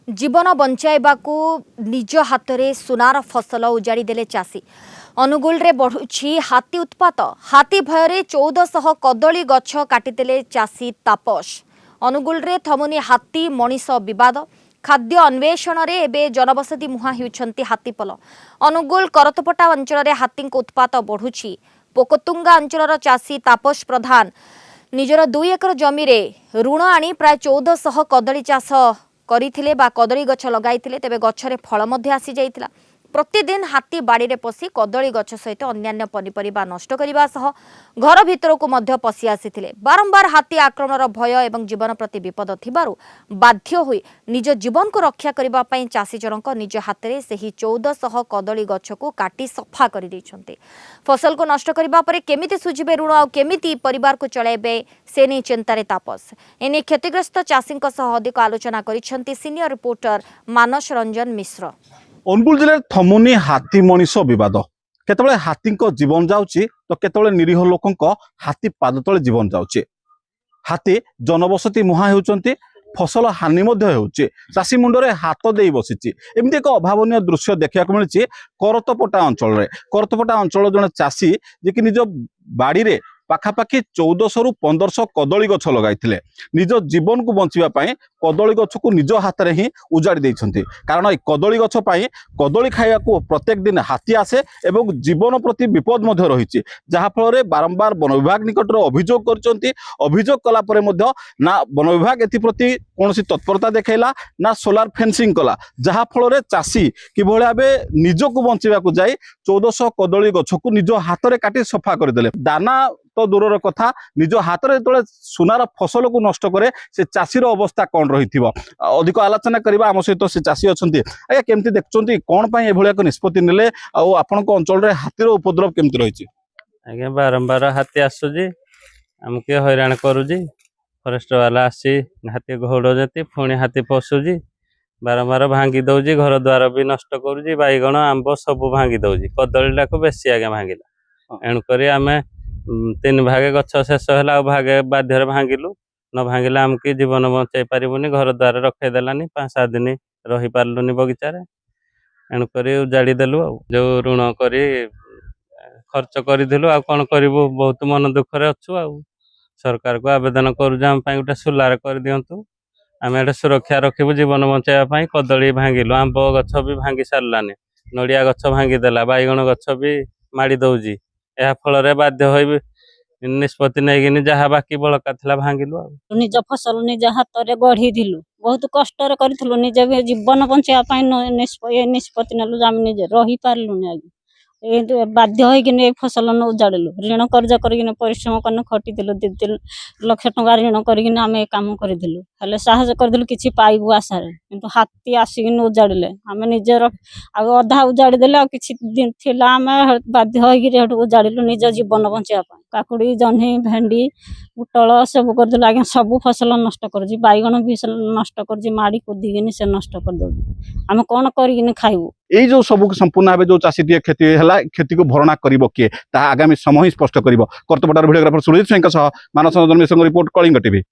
जीवन बंचाइबाकू निज हाथ में सुनार फसल उजाड़ी देले चाषी। अनुगुल रे बढ़ुछि हाथी उत्पात। हाथी भय 1400 कदली गछ काटिदेले चाषी तापस। अनुगुल रे थमुनी हाथी मनीष विवाद। खाद्य अन्वेषण रे एबे जनबसती मुहा हेउछंती हाथीपल। अनुगुल करतपटा अंचल हाथी उत्पात बढ़ुछि। पोकतुंगा अंचल चाषी तापस प्रधान निजर 2 एकर जमी रे ऋण आनी प्राय 1400 कदली चाष करिथिले बा कदली गछ लगाइथिले। तेबे गछरे फल मध्ये आसी जाइथिला। प्रतिदिन हाथी बाड़ी रे पसी कदली गछ सहित अन्यान्य पनिपरिबा नष्ट करिबा सह घर भितरकू मध्य पसी आसीथिले। बारंबार हाथी आक्रमणर भय एवं जीवन प्रति विपद थिबारु बाध्य होई निज जीवन को रक्षा करिबा पई चाषी जनक निज हाथ में सही 1400 कदली गछ को काटी सफा करि दैछन्ते। फसल को नष्ट करिबा परे केमिति सुझिबे ऋण आ केमिति परिवार को चलाइबे से नै चिंतारे तापस। एने क्षतिग्रस्त चाषीक सह अधिक आलोचना करिसन्ती सीनियर रिपोर्टर मानस रंजन मिश्र। अनुगुल जिले थमुनी हाथी मनीष विवाद। केतबेले हाथी जीवन जाउची तो केतबेले निरीह लोकंक हाथी पाद तले जीवन जाउची। हाथी जनबसती मुहा हेउचंती। फसल हानि मध्य हेउची। चाषी मुंडरे हाथ देई बसिची। एमती एक अभावनीय दृश्य देखा मिली करतपटा अंचल रे। करतपटा अंचल जने चाषी जे कि निज बाड़ी रे पाखापाखि 1400 रु 1500 कदली गछ लगाइथिले। निज जीवन को बंचिबा पई कदली गछ को निज हाथ रे ही उजाड़ी दैछन्ती। कारण ए कदली गछ पई कदली खाइया को प्रत्येक दिन हाथी आसे एवं जीवन प्रति विपद मध्य रहिछि। जहा फल रे बारंबार वन विभाग निकट अभियोग करचन्ती। अभियोग कला परे मध्य ना वन विभाग एथि प्रति कोनोसी तत्परता देखैला ना सोलार फेंसिंग कला। जहा फल रे चाषी किभଳି भाबे निज को बंचिबा को जाई 1400 कदली गछ को निज हाथ रे काटी सफा कर देले। दाना तो दूर कथा निज हाथ में जो सुनार फसल को नष्ट करे से चाषीर अवस्था कौन रही। अधिक आलोचना करबा आम सहित से चाषी अच्छा आज्ञा केमती देखुं कौन पाई एभली निष्पत्ति नेले आपण अंचल हाथीर उपद्रव केमती रही। आज्ञा बारंबार हाथी आसुची आमके हैरान करुची। फरेस्ट वाला आसी हाथी घोड़ जाती पुणी हाथी पशुची बारंबार भांगी दौची। घर द्वार भी नष्ट करुची। बैगण आंब सब भांगी दौची। कदलीटा को बेसी आज्ञा भांगिला। एणुक आमे 3 भागे गछ शेष है भागे बाध्य भांगिलु। न भांगिले आमके जीवन बचाई पारिबुनी। घर द्वार रखै देलानी 5-7 दिन रही पारलुनी बगीचारे। एणुक उजाड़ी देलु। जो ऋण करी खर्च करिथिलु आ कोन करिबु बहुत मन दुख रे अछु। आ सरकार को आवेदन करू जे हम पई गोटे सोलार कर दियंतु। आमे एटा सुरक्षा रखिबु जीवन बचाइबा पई। कदली भांगिलु आंब गछ भी भांगी सारलानी। नड़िया गछ भांगी देला। बैगण गछ भी माड़ी दउजी। यह फल रे बाध्य होई निष्पत्ति नहीं जहाँ बाकी बड़का थिला भांगिलु। निज फसल निज हाथ में गढ़ी दिलु। बहुत कष्ट करूँ निज जीवन बचाई निष्पत्ति नेलु। आम निजे रही पार्लुनि। बाध्य होगी फसल न उजाड़लु। ऋण कर्ज कर परिश्रम कर खटीलु। 2-3 लाख टंका ऋण कर काम करदेलु। हेले साहस करदेलु किछि पाइबु आशारे। किंतु हाथी आसिक उजाड़े आम निजे अधा उजाड़ी देले। किछि दिन थिला आम बाध्य होगी उजाड़लु निज जीवन बचाइबा। काकुड़ी जह्नी भेंडी पुटल सब करदेलु। आज्ञा सब फसल नष्ट करुछि। बैगण भी नष्ट करुछि। माड़ी कुदिकिनी से नष्ट कर दउछि। आम कोन करिकिनी खाइबु। ये जो सब संपूर्ण भाव जो चाषी क्षति है क्षति को भरणा करिवो किए आगामी समय ही स्पष्ट करिवो। करतपटार भिडियोग्राफर सुरजित सिंह मानस रंजन मिश्र रिपोर्ट कलिंग टीवी।